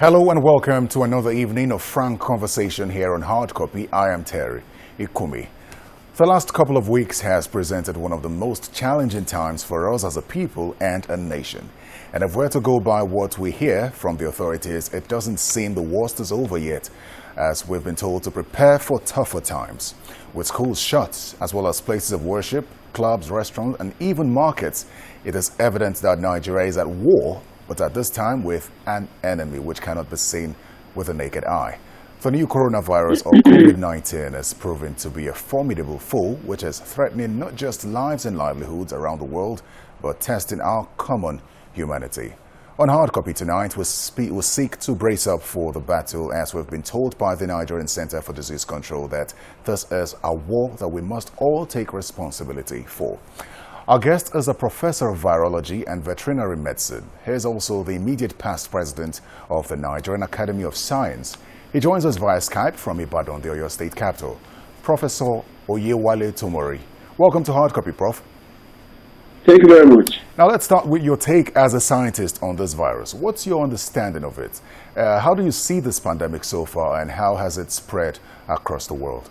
Hello and welcome to another evening of frank conversation here on Hard Copy. I am Terry Ikumi. The last couple of weeks has presented one of the most challenging times for us as a people and a nation. And if we're to go by what we hear from the authorities, it doesn't seem the worst is over yet, as we've been told to prepare for tougher times. With schools shut, as well as places of worship, clubs, restaurants, and even markets, it is evident that Nigeria is at war, but at this time with an enemy which cannot be seen with the naked eye. The new coronavirus, or COVID-19, is proving to be a formidable foe which is threatening not just lives and livelihoods around the world, but testing our common humanity. On Hard Copy tonight, we'll seek to brace up for the battle, as we've been told by the Nigerian Center for Disease Control that this is a war that we must all take responsibility for. Our guest is a professor of virology and veterinary medicine. He is also the immediate past president of the Nigerian Academy of Science. He joins us via Skype from Ibadan, the Oyo State capital. Professor Oyewale Tomori. Welcome to Hard Copy, Prof. Thank you very much. Now let's start with your take as a scientist on this virus. What's your understanding of it? How do you see this pandemic so far, and how has it spread across the world?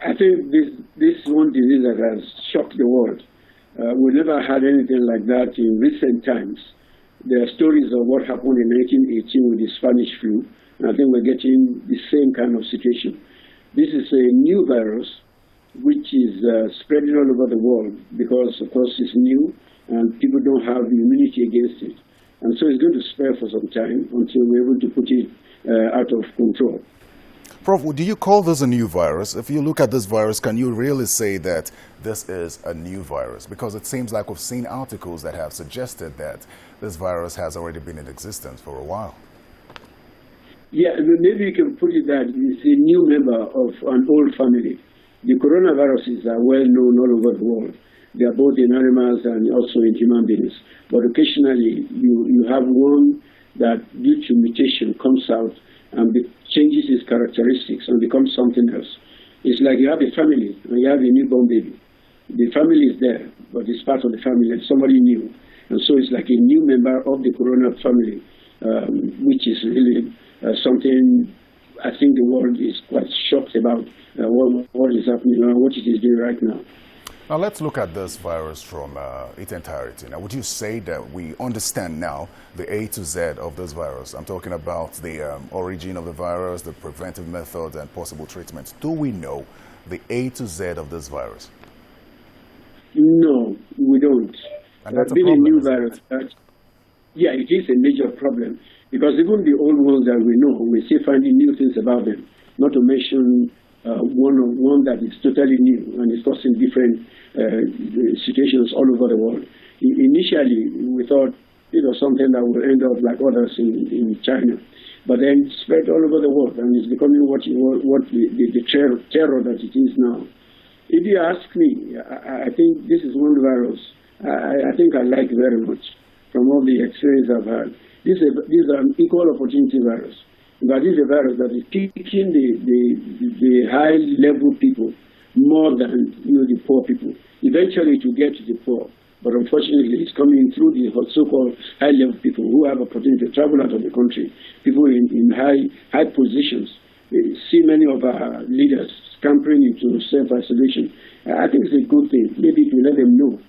I think this one disease that has shocked the world. We never had anything like that in recent times. There are stories of what happened in 1918 with the Spanish flu, and I think we're getting the same kind of situation. This is a new virus which is spreading all over the world because, of course, it's new and people don't have immunity against it. And so it's going to spread for some time until we're able to put it out of control. Prof, do you call this a new virus? If you look at this virus, can you really say that this is a new virus? Because it seems like we've seen articles that have suggested that this virus has already been in existence for a while. Yeah, maybe you can put it that it's a new member of an old family. The coronaviruses are well known all over the world. They are both in animals and also in human beings. But occasionally you have one that due to mutation comes out and changes its characteristics and becomes something else. It's like you have a family and you have a newborn baby. The family is there, but it's part of the family and somebody new. And so it's like a new member of the corona family, which is really something I think the world is quite shocked about what is happening and what it is doing right now. Now let's look at this virus from its entirety. Now, would you say that we understand now the A to Z of this virus? I'm talking about the origin of the virus, the preventive methods, and possible treatments. Do we know the A to Z of this virus? No, we don't. And that's been a new virus. Yeah, it is a major problem because even the old ones that we know, we're still finding new things about them. Not to mention one that is totally new and is causing different situations all over the world. Initially, we thought something that will end up like others in China, but then it spread all over the world and it's becoming what the terror that it is now. If you ask me, I think this is one virus I think I like very much from all the experience I've had. This is an equal opportunity virus. But this is a virus that is teaching the high-level people more than the poor people. Eventually, to get to the poor, but unfortunately, it's coming through the so-called high-level people who have opportunity to travel out of the country. People in high positions. We see many of our leaders scampering into self-isolation. I think it's a good thing. Maybe to let them know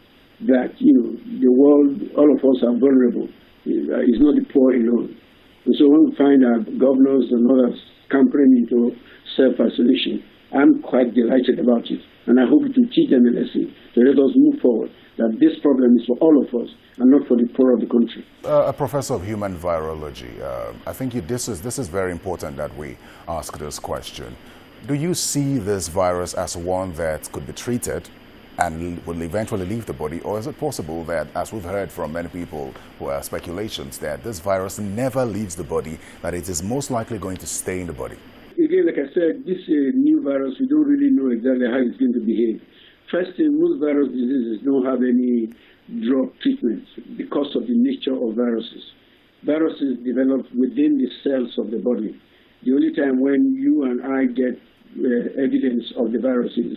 that the world, all of us are vulnerable. It's not the poor alone. And so when we find our governors and others scampering into self-isolation, I'm quite delighted about it. And I hope to teach them a lesson to let us move forward, that this problem is for all of us and not for the poor of the country. A professor of human virology, I think this is very important that we ask this question. Do you see this virus as one that could be treated and will eventually leave the body, or is it possible that, as we've heard from many people who are speculations, that this virus never leaves the body, that it is most likely going to stay in the body? Again, like I said, this new virus, we don't really know exactly how it's going to behave. First thing, most virus diseases don't have any drug treatment because of the nature of viruses. Viruses develop within the cells of the body. The only time when you and I get evidence of the virus is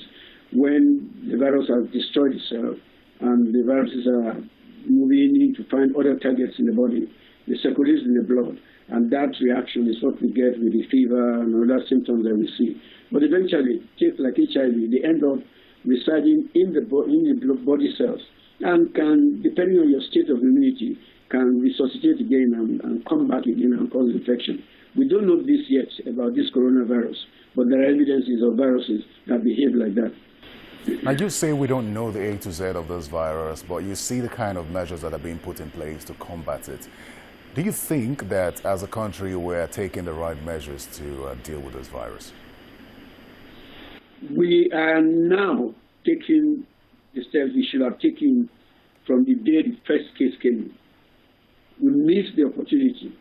when the virus has destroyed itself and the viruses are moving in to find other targets in the body. it circulates in the blood, and that reaction is what we get with the fever and other symptoms that we see. But eventually, just like HIV, they end up residing in the body cells and can, depending on your state of immunity, can resuscitate again and come back again and cause infection. We don't know this yet about this coronavirus, but there are evidences of viruses that behave like that. Now, you say we don't know the A to Z of this virus, but you see the kind of measures that are being put in place to combat it. Do you think that as a country we're taking the right measures to deal with this virus? We are now taking the steps we should have taken from the day the first case came in. We missed the opportunity.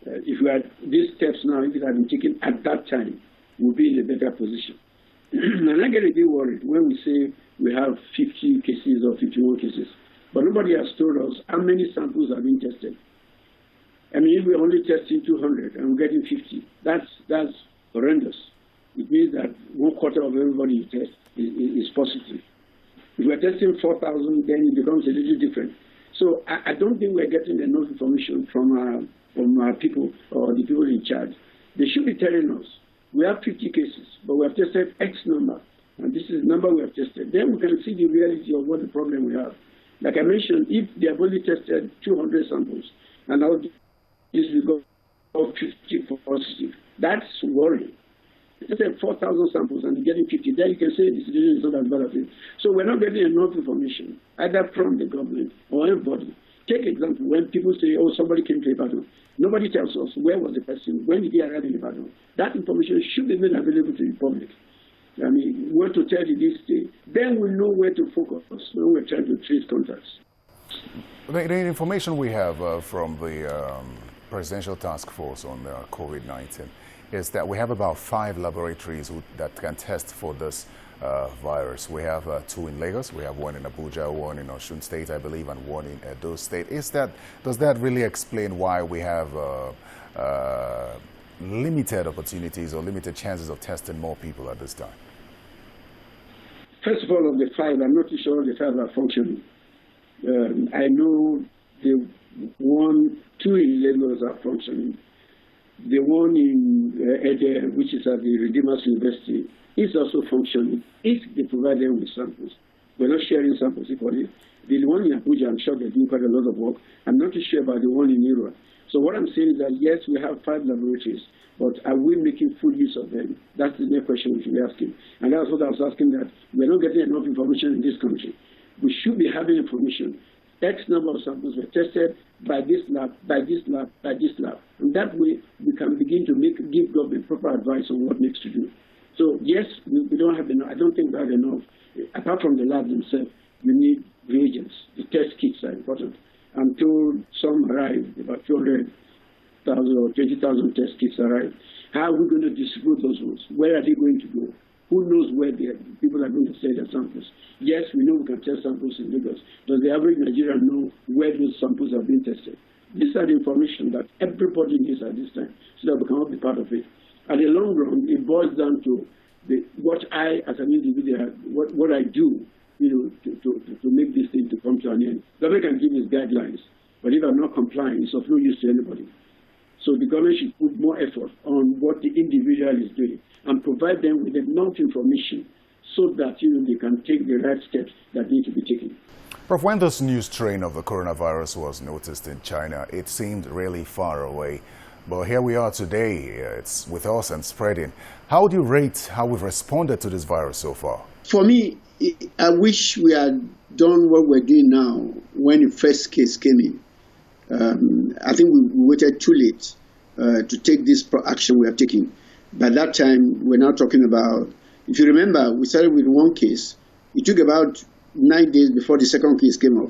If we had these steps now, if it had been taken at that time, we'll be in a better position. And I get a bit worried when we say we have 50 cases or 51 cases, but nobody has told us how many samples are being tested. I mean, if we're only testing 200 and we're getting 50, that's horrendous. It means that 1/4 of everybody you test is positive. If we're testing 4,000, then it becomes a little different. So I don't think we're getting enough information from our people or the people in charge. They should be telling us, we have 50 cases, but we have tested X number, and this is the number we have tested. Then we can see the reality of what the problem we have. Like I mentioned, if they have only tested 200 samples, and now this will go 50 positive, that's worrying. They said 4,000 samples and getting 50. Then you can say the situation is not as bad as it. So we're not getting enough information, either from the government or anybody. Take example, when people say, oh, somebody came to Ibadan. Nobody tells us where was the person, when did he arrive in Ibadan. That information should be made available to the public. I mean, what to tell you this day. Then we know where to focus when we're trying to trace contacts. The information we have from the Presidential Task Force on COVID-19 is that we have about 5 laboratories that can test for this virus. We have 2 in Lagos, we have 1 in Abuja, 1 in Osun State, I believe, and 1 in Edo State. Does that really explain why we have limited opportunities or limited chances of testing more people at this time? First of all, of the 5, I'm not too sure the 5 are functioning. I know the 2 in Lagos are functioning. The one in Edo, which is at the Redeemers University, is also functioning if they provide them with samples. We're not sharing samples equally. The one in Abuja, I'm sure they're doing quite a lot of work. I'm not too sure about the one in Europe. So what I'm saying is that, yes, we have 5 laboratories, but are we making full use of them? That's the next question we should be asking. And that's what I was asking, that we're not getting enough information in this country. We should be having information. X number of samples were tested by this lab, by this lab, by this lab. And that way, we can begin to give government proper advice on what next to do. So, yes, we don't have enough. I don't think we have enough. Apart from the lab themselves, you need reagents. The test kits are important. I'm told some arrived, about 200,000 or 20,000 test kits arrived. How are we going to distribute those ones? Where are they going to go? Who knows where people are going to send their samples? Yes, we know we can test samples in Lagos. Does the average Nigerian know where those samples are being tested? These are the information that everybody needs at this time, so that we can all be part of it. At the long run, it boils down to what I, as an individual, what I do, to make this thing to come to an end. The government can give its guidelines, but if I'm not complying, it's of no use to anybody. So the government should put more effort on what the individual is doing and provide them with enough information so that they can take the right steps that need to be taken. Prof, when this new strain of the coronavirus was noticed in China, it seemed really far away. But here we are today. It's with us and spreading. How would you rate how we've responded to this virus so far? For me, I wish we had done what we're doing now when the first case came in. I think we waited too late to take this action we are taking. By that time, we're now talking about, if you remember, we started with 1 case. It took about 9 days before the second case came up.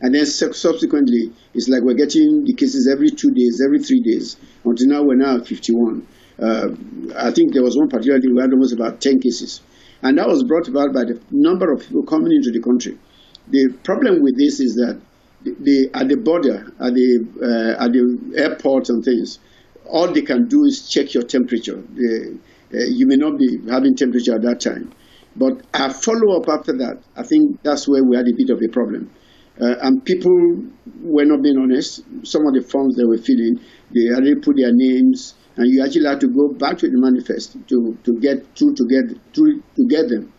And then subsequently, it's like we're getting the cases every 2 days, every 3 days, until now we're now at 51. I think there was one particularly, we had almost about 10 cases. And that was brought about by the number of people coming into the country. The problem with this is that at the border, at the airport and things, all they can do is check your temperature. You may not be having temperature at that time. But our follow-up after that, I think that's where we had a bit of a problem. And people were not being honest. Some of the forms they were filling, they already put their names, and you actually had to go back to the manifest to get them.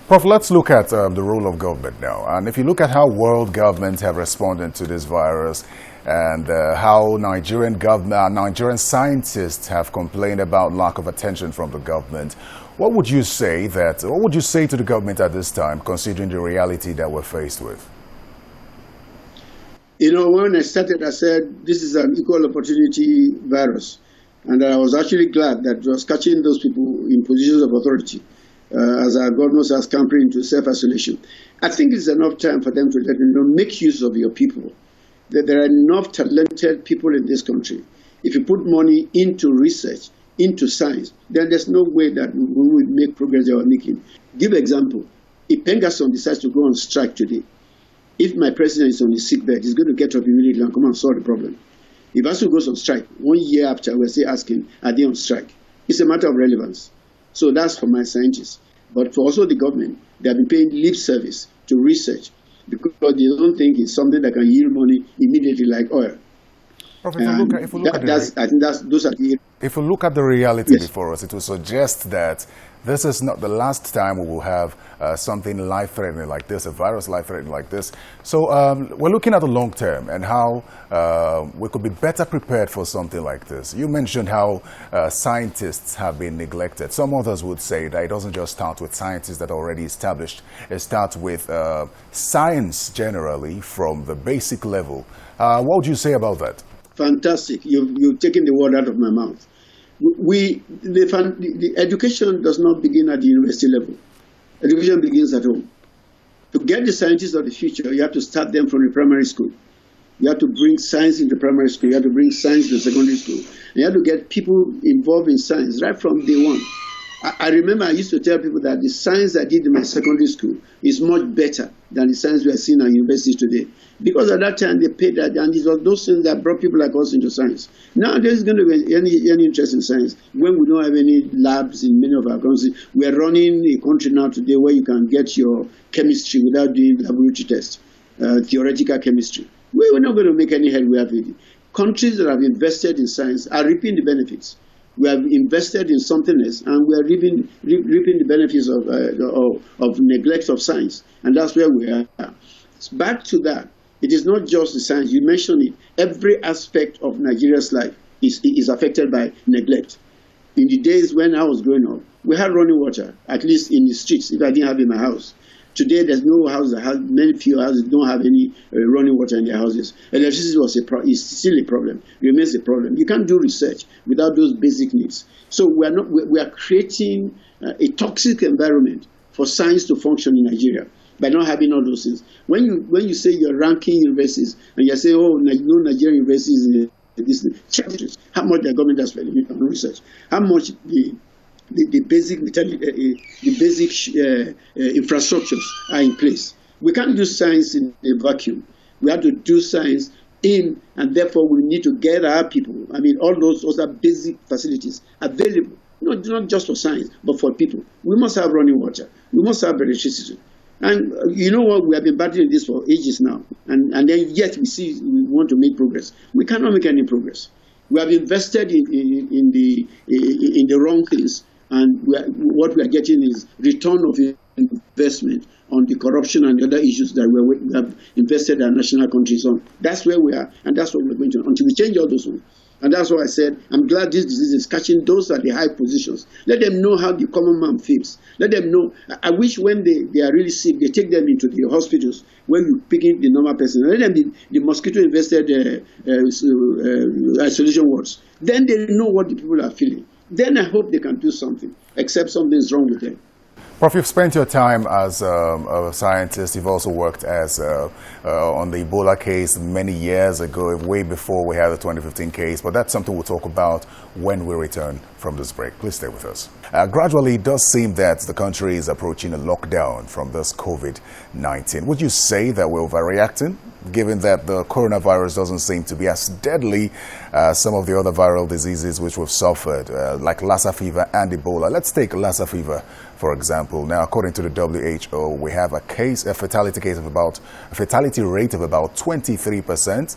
Prof, let's look at the role of government now. And if you look at how world governments have responded to this virus and how Nigerian scientists have complained about lack of attention from the government, what would you say to the government at this time, considering the reality that we're faced with? You know, when I started, I said this is an equal opportunity virus. And I was actually glad that it was catching those people in positions of authority. As our governors are scampering into self-isolation. I think it's enough time for them to let them know, make use of your people. That there are enough talented people in this country. If you put money into research, into science, then there's no way that we would make progress they are making. Give example. If Pengason decides to go on strike today, if my president is on his sick bed, he's going to get up immediately and come and solve the problem. If ASU goes on strike, 1 year after, we're still asking, are they on strike? It's a matter of relevance. So that's for my scientists. But for also the government, they have been paying lip service to research because they don't think it's something that can yield money immediately like oil. Prof, if we look at the reality before us, it will suggest that this is not the last time we will have something life-threatening like this, a virus life-threatening like this. So we're looking at the long term and how we could be better prepared for something like this. You mentioned how scientists have been neglected. Some others would say that it doesn't just start with scientists that are already established. It starts with science generally from the basic level. What would you say about that? Fantastic. You've taken the word out of my mouth. The education does not begin at the university level. Education begins at home. To get the scientists of the future, you have to start them from the primary school. You have to bring science into primary school. You have to bring science to secondary school. And you have to get people involved in science right from day one. I remember I used to tell people that the science I did in my secondary school is much better than the science we are seeing at universities today. Because at that time they paid that, and it was those things that brought people like us into science. Now there's going to be any interest in science when we don't have any labs in many of our countries. We are running a country now today where you can get your chemistry without doing laboratory tests, theoretical chemistry. We're not going to make any headway with it. Countries that have invested in science are reaping the benefits. We have invested in something else, and we are reaping the benefits of neglect of science, and that's where we are. Back to that, it is not just the science. You mentioned it. Every aspect of Nigeria's life is affected by neglect. In the days when I was growing up, we had running water, at least in the streets, if I didn't have it in my house. Today, there's no house that has, many few houses don't have any running water in their houses. Electricity is still a problem, remains a problem. You can't do research without those basic needs. So we are creating a toxic environment for science to function in Nigeria by not having all those things. When you say you're ranking universities and you say, oh, no Nigerian universities in this, check how much the government has spent on research, how much the basic infrastructures are in place. We can't do science in a vacuum. We have to do science in, and therefore we need to get our people. I mean, all those are basic facilities available, not just for science, but for people. We must have running water. We must have electricity. And you know what? We have been battling this for ages now, and then yet we want to make progress. We cannot make any progress. We have invested in the wrong things. And what we are getting is return of investment on the corruption and the other issues that we have invested our national countries on. That's where we are, and that's what we're going to, until we change all those ones. And that's why I said, I'm glad this disease is catching those at the high positions. Let them know how the common man feels. Let them know. I wish when they are really sick, they take them into the hospitals where you pick in the normal person. Let them be the mosquito-infested isolation wards. Then they know what the people are feeling. Then I hope they can do something, except something's wrong with them. Prof, you've spent your time as a scientist. You've also worked as on the Ebola case many years ago, way before we had the 2015 case. But that's something we'll talk about when we return from this break. Please stay with us. Gradually, it does seem that the country is approaching a lockdown from this COVID-19. Would you say that we're overreacting, given that the coronavirus doesn't seem to be as deadly as some of the other viral diseases which we've suffered, like Lassa fever and Ebola? Let's take Lassa fever for example. Now, according to the WHO, we have a fatality rate of about 23%.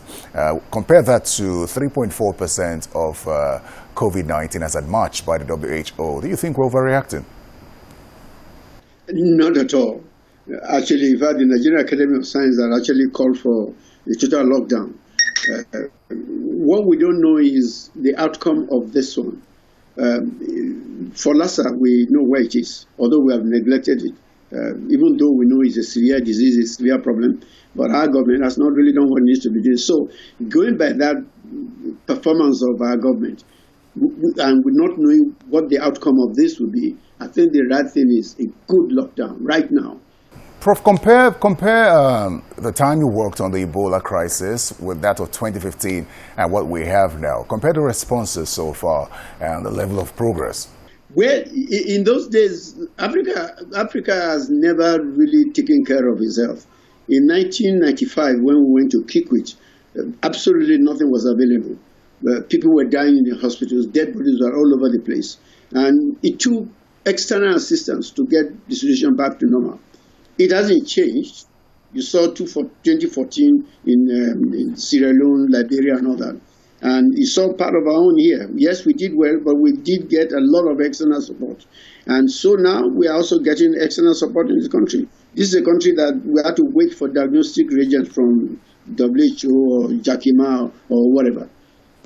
Compare that to 3.4% of COVID-19 as at March by the WHO. Do you think we're overreacting? Not at all. Actually, in fact, the Nigerian Academy of Science that actually called for a total lockdown. What we don't know is the outcome of this one. For Lassa, we know where it is, although we have neglected it. Even though we know it's a severe disease, it's a severe problem, but our government has not really done what it needs to be doing. So, going by that performance of our government, and we're not knowing what the outcome of this will be, I think the right thing is a good lockdown right now. Prof, compare the time you worked on the Ebola crisis with that of 2015 and what we have now. Compare the responses so far and the level of progress. Well, in those days, Africa has never really taken care of itself. In 1995, when we went to Kikwit, absolutely nothing was available. People were dying in the hospitals, dead bodies were all over the place. And it took external assistance to get the situation back to normal. It hasn't changed. You saw 2014 in Sierra Leone, Liberia, and all that. And you saw part of our own here. Yes, we did well, but we did get a lot of external support. And so now we are also getting external support in this country. This is a country that we had to wait for diagnostic reagents from WHO or Jakima or whatever.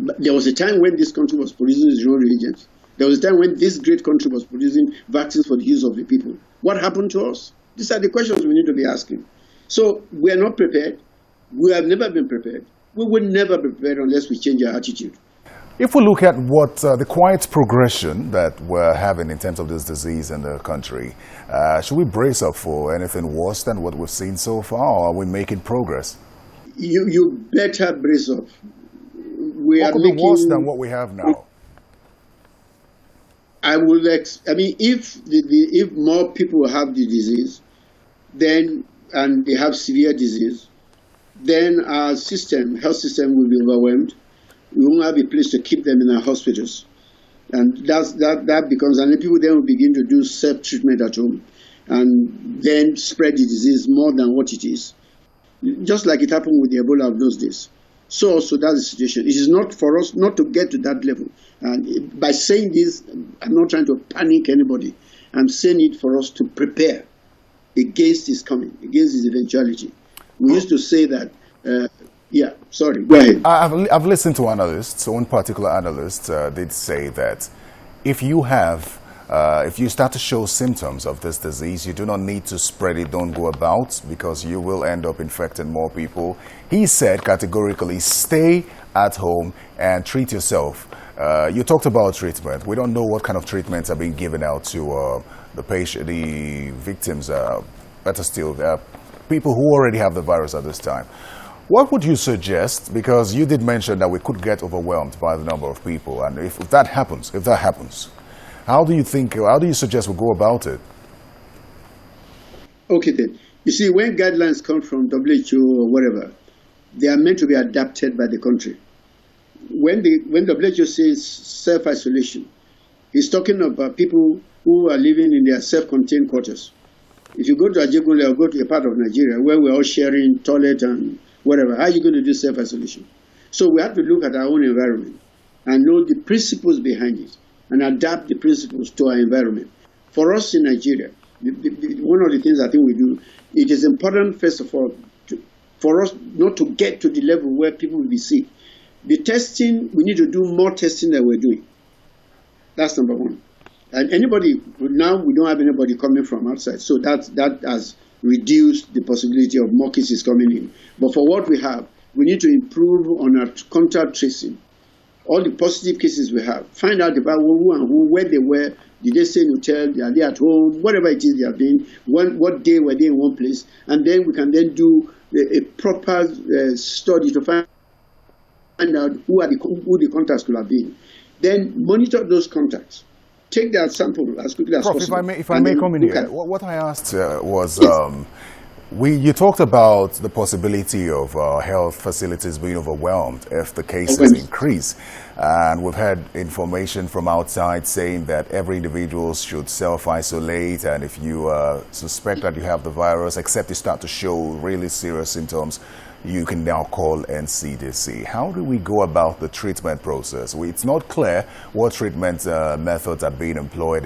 But there was a time when this country was producing its own reagents. There was a time when this great country was producing vaccines for the use of the people. What happened to us? These are the questions we need to be asking. So we are not prepared. We have never been prepared. We will never be prepared unless we change our attitude. If we look at what the quiet progression that we're having in terms of this disease in the country, should we brace up for anything worse than what we've seen so far, or are we making progress? You better brace up. What could be worse than what we have now? If more people have the disease, then and they have severe disease, then our health system will be overwhelmed. We won't have a place to keep them in our hospitals. And that becomes, and then people then will begin to do self-treatment at home and then spread the disease more than what it is. Just like it happened with the Ebola of those days. So that's the situation. It is not for us not to get to that level. And by saying this, I'm not trying to panic anybody. I'm saying it for us to prepare against his coming, against his eventuality. We used to say that, go ahead. I've listened to analysts. One particular analyst did say that if you start to show symptoms of this disease, you do not need to spread it, don't go about, because you will end up infecting more people. He said categorically, stay at home and treat yourself. You talked about treatment. We don't know what kind of treatments are being given out to the victims, better still, people who already have the virus at this time. What would you suggest? Because you did mention that we could get overwhelmed by the number of people, and if that happens, how do you suggest we go about it? Okay then. You see, when guidelines come from WHO or whatever, they are meant to be adapted by the country. When WHO says self-isolation, it's talking about people who are living in their self-contained quarters. If you go to Ajegunle or go to a part of Nigeria where we're all sharing toilet and whatever, how are you going to do self-isolation? So we have to look at our own environment and know the principles behind it and adapt the principles to our environment. For us in Nigeria, one of the things I think we do, it is important, first of all, for us not to get to the level where people will be sick. The testing, we need to do more testing than we're doing. That's number one. And now we don't have anybody coming from outside, so that has reduced the possibility of more cases coming in. But for what we have, we need to improve on our contact tracing. All the positive cases we have, find out about who and who, where they were, did they stay in hotel, are they at home, whatever it is they are doing, what day were they in one place, and then we can then do a proper study to find out who the contacts could have been. Then monitor those contacts. Take that sample as quickly as possible. If I may come in here, what I asked was, You talked about the possibility of health facilities being overwhelmed if the cases increase. And we've had information from outside saying that every individual should self-isolate, and if you suspect that you have the virus, except you start to show really serious symptoms, you can now call NCDC. How do we go about the treatment process? It's not clear what treatment methods are being employed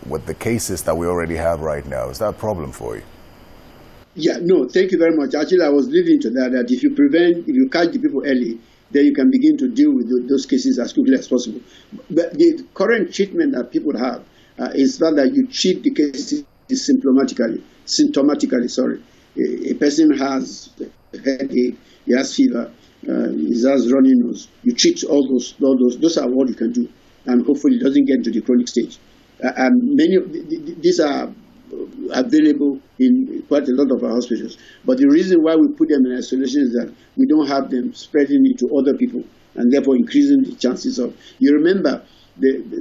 with the cases that we already have right now. Is that a problem for you? Yeah, no, thank you very much. Actually, I was leading to that if you catch the people early, then you can begin to deal with those cases as quickly as possible. But the current treatment that people have is that you treat the cases symptomatically. A person has a headache, he has fever, he has runny nose. You treat all those. Those are what you can do, and hopefully it doesn't get to the chronic stage. And many of these are available in quite a lot of our hospitals. But the reason why we put them in isolation is that we don't have them spreading it to other people, and therefore increasing the chances of. You remember,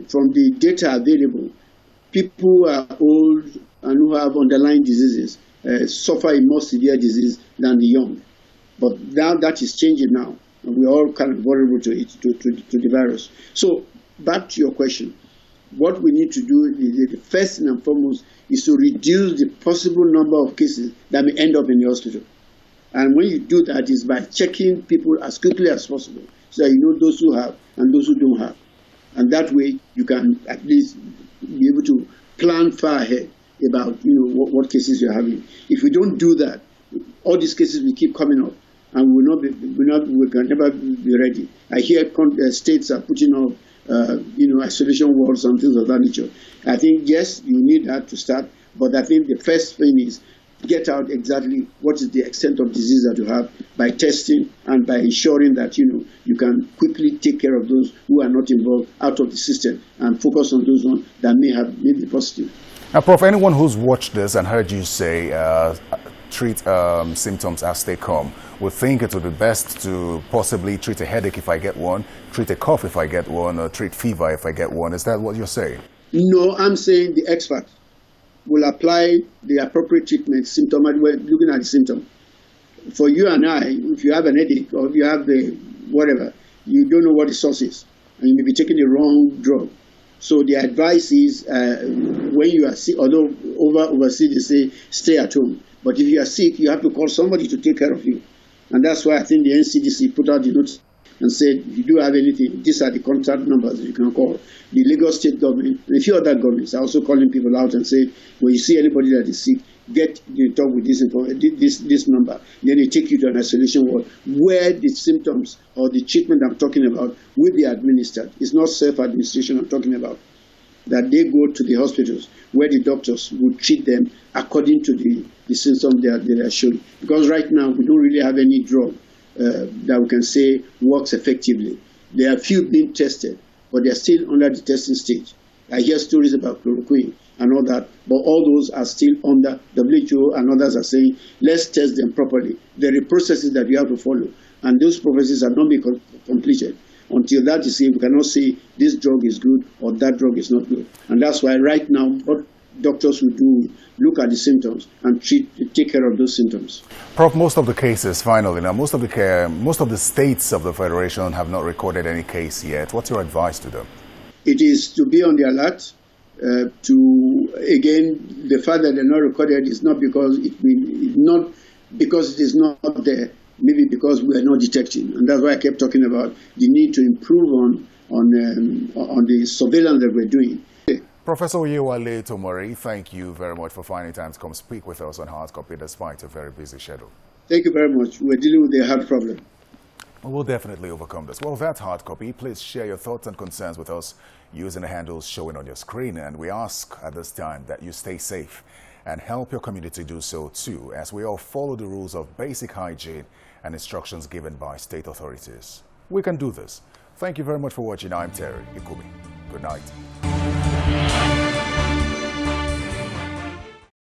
from the data available, people who are old and who have underlying diseases suffer a more severe disease than the young. But now that is changing now, and we're all kind of vulnerable to it, to the virus. So back to your question. What we need to do, the first and foremost, is to reduce the possible number of cases that may end up in the hospital. And when you do that, is by checking people as quickly as possible, so that you know those who have and those who don't have. And that way, you can at least be able to plan far ahead about what cases you're having. If we don't do that, all these cases will keep coming up, and we can never be ready. I hear states are putting up isolation wards and things of that nature. I think, yes, you need that to start, but I think the first thing is get out exactly what is the extent of disease that you have by testing and by ensuring that, you can quickly take care of those who are not involved out of the system and focus on those ones that may be positive. Now, Prof, anyone who's watched this and heard you say treat symptoms as they come would think it would be best to possibly treat a headache if I get one, treat a cough if I get one, or treat fever if I get one. Is that what you're saying? No, I'm saying the expert will apply the appropriate treatment looking at the symptom. For you and I, if you have an headache or if you have whatever, you don't know what the source is, and you may be taking the wrong drug. So the advice is when you are sick, although overseas they say stay at home, but if you are sick, you have to call somebody to take care of you. And that's why I think the NCDC put out the notice and said, if you do have anything, these are the contact numbers you can call. The Lagos state government and a few other governments are also calling people out and say, when you see anybody that is sick, get in touch with this number. Then they take you to an isolation ward where the symptoms or the treatment I'm talking about will be administered. It's not self-administration I'm talking about. That they go to the hospitals where the doctors will treat them according to the symptoms they are showing. Because right now we don't really have any drug that we can say works effectively. There are few being tested, but they're still under the testing stage. I hear stories about chloroquine and all that, but all those are still under WHO, and others are saying, let's test them properly. There are processes that we have to follow, and those processes have not been completed. Until that is said, we cannot say this drug is good or that drug is not good. And that's why right now, what doctors will do, look at the symptoms and take care of those symptoms. Prof, most of the cases, finally, now most of the states of the Federation have not recorded any case yet. What's your advice to them? It is to be on the alert. Again, the fact that they're not recorded is not because it is not there. Maybe because we are not detecting, and that's why I kept talking about the need to improve on the surveillance that we're doing. Professor Oyewale Tomori, thank you very much for finding time to come speak with us on Hard Copy despite a very busy schedule. Thank you very much. We're dealing with a hard problem. We'll definitely overcome this. Well, that's Hard Copy. Please share your thoughts and concerns with us using the handles showing on your screen, and we ask at this time that you stay safe and help your community do so too, as we all follow the rules of basic hygiene and instructions given by state authorities. We can do this. Thank you very much for watching. I'm Terry Ikumi. Good night.